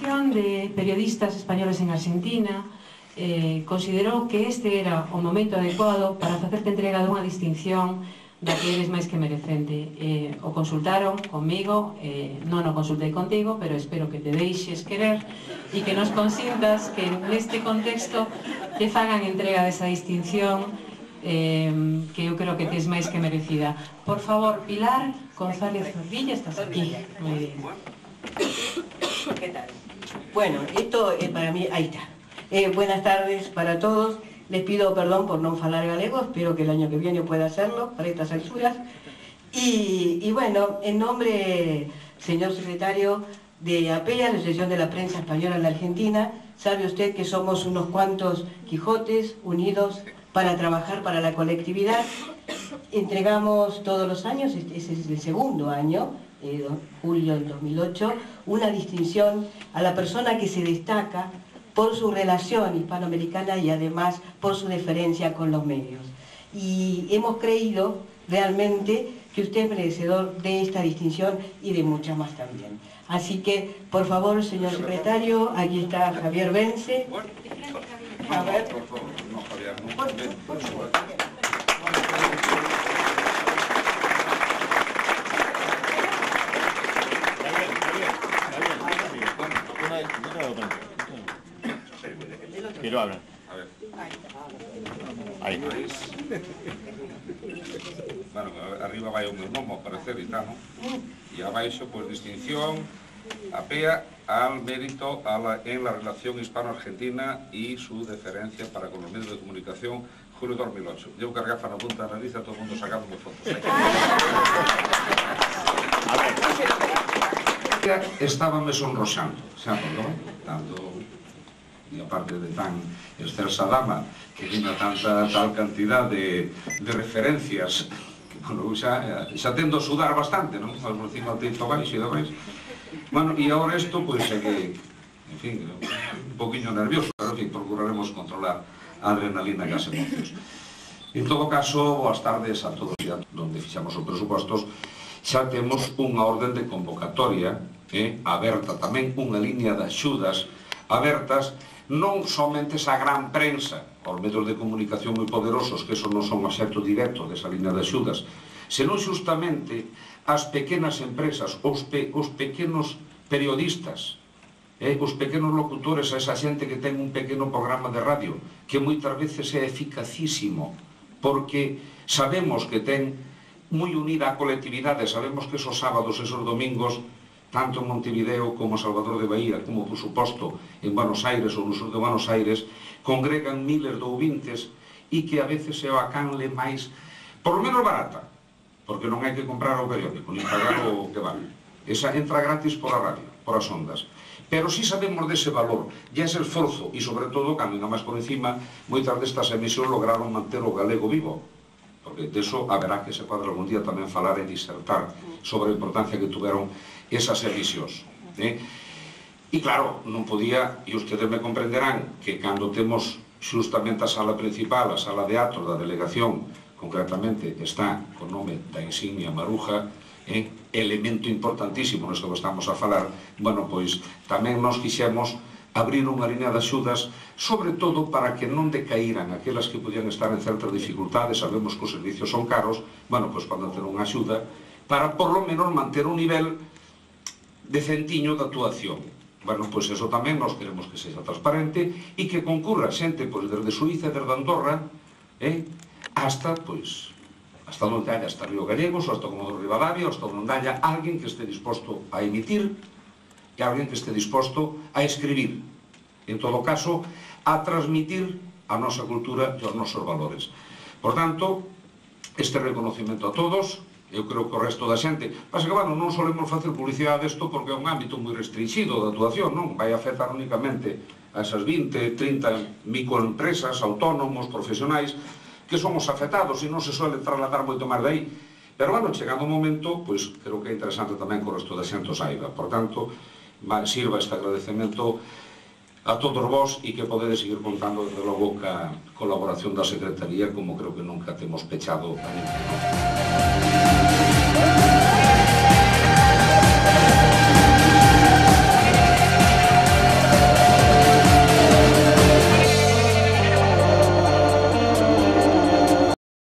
Asociación de Periodistas Españoles en Argentina considerou que este era o momento adecuado para facerte entrega dunha distinción da que eres máis que merecente. O consultaron comigo, non o consultei contigo, pero espero que te deixes querer e que nos consintas que neste contexto te fagan entrega desa distinción que eu creo que tes máis que merecida. Por favor, Pilar González Zorrilla, estás aquí. Muy bien. ¿Qué tal? Bueno, esto para mí, ahí está. Buenas tardes para todos. Les pido perdón por non falar galego, espero que el año que viene pueda hacerlo para estas alturas. Y bueno, en nombre, señor secretario de APEA, la Asociación de la Prensa Española en la Argentina, sabe usted que somos unos cuantos Quijotes unidos para trabajar para la colectividad. Entregamos todos los años, este es el segundo año, julio del 2008, una distinción a la persona que se destaca por su relación hispanoamericana y además por su deferencia con los medios. Y hemos creído realmente que usted es merecedor de esta distinción y de muchas más también. Así que, por favor, señor secretario, aquí está Javier Vence. A ver. Por favor, no, Javier, no. Por favor. Quiero hablar. A ver. Ahí. Bueno, arriba vai o meu nome, ao parecer, e tal, non? E abaixo, pues, distinción, APEA al mérito en la relación hispano-argentina y su deferencia para con los medios de comunicación, julio 2008. Llevo cargafa na punta da nariz a todo o mundo sacándome fotos. Estábame sonroxando, sabe, non? Tanto... e aparte de tan excelsa dama que tiña tal cantidad de referencias que, bueno, xa tendo a sudar bastante, non? Por cima do teito baixo e demais. Bueno, e agora isto, pois, é que, en fin, un poquinho nervioso, pero, en fin, procuraremos controlar a adrenalina e as emocións. En todo caso, boas tardes a todos e a donde fixamos os presupostos. Xa temos unha orden de convocatoria aberta, tamén unha línea de axudas abertas, non somente esa gran prensa, os medios de comunicación moi poderosos, que eso non son obxecto directo desa línea de axudas, senón justamente as pequenas empresas, os pequenos periodistas, os pequenos locutores, a esa xente que ten un pequeno programa de radio, que moitas veces é eficacísimo, porque sabemos que ten moi unida a colectividade, sabemos que esos sábados, esos domingos, tanto en Montevideo como Salvador de Bahía, como, por suposto, en Buenos Aires ou no sur de Buenos Aires, congregan miles de ouvintes e que a veces é a canle máis, por lo menos barata, porque non hai que comprar o periódico, nin pagar o que vale. Esa entra gratis por a radio, por as ondas. Pero si sabemos dese valor, e ese esforzo, e sobre todo, camiña máis por encima, moitas destas emisións lograron manter o galego vivo, porque deso haberá que se pode algún día tamén falar e disertar sobre a importancia que tuveron esas emisións. E claro, non podía, e ustedes me comprenderán, que cando temos xustamente a sala principal, a sala de atos da delegación, concretamente está co nome da insignia Maruja, elemento importantísimo nesto que estamos a falar, bueno, pois tamén nos quixemos abrir unha línea de axudas, sobre todo para que non decaíran aquelas que podían estar en certas dificultades, sabemos que os servicios son caros, bueno, pois poden ter unha axuda, para por lo menos manter un nivel decentiño de actuación. Bueno, pois eso tamén nos queremos que sexa transparente e que concurra xente, pois, desde Suíza, desde Andorra, hasta, pois, hasta onde haya, hasta Río Gallegos, hasta Comodoro Rivadavia, hasta onde haya alguén que este disposto a emitir e alguén que este disposto a escribir. En todo caso, a transmitir a nosa cultura e os nosos valores. Por tanto, este reconocimiento a todos, eu creo que o resto da xente, pasa que, bueno, non solemos facer publicidade desto porque é un ámbito moi restringido de actuación, non? Vai afectar únicamente a esas 20, 30 microempresas, autónomos, profesionais, que son os afectados e non se suele trasladar moito máis de aí. Pero, bueno, chegando o momento, pois, creo que é interesante tamén que o resto da xente o saiba. Por tanto, sirva este agradecemento a todos vós e que podedes seguir contando, desde logo, ca colaboración da Secretaría, como creo que nunca temos pechado a ningún.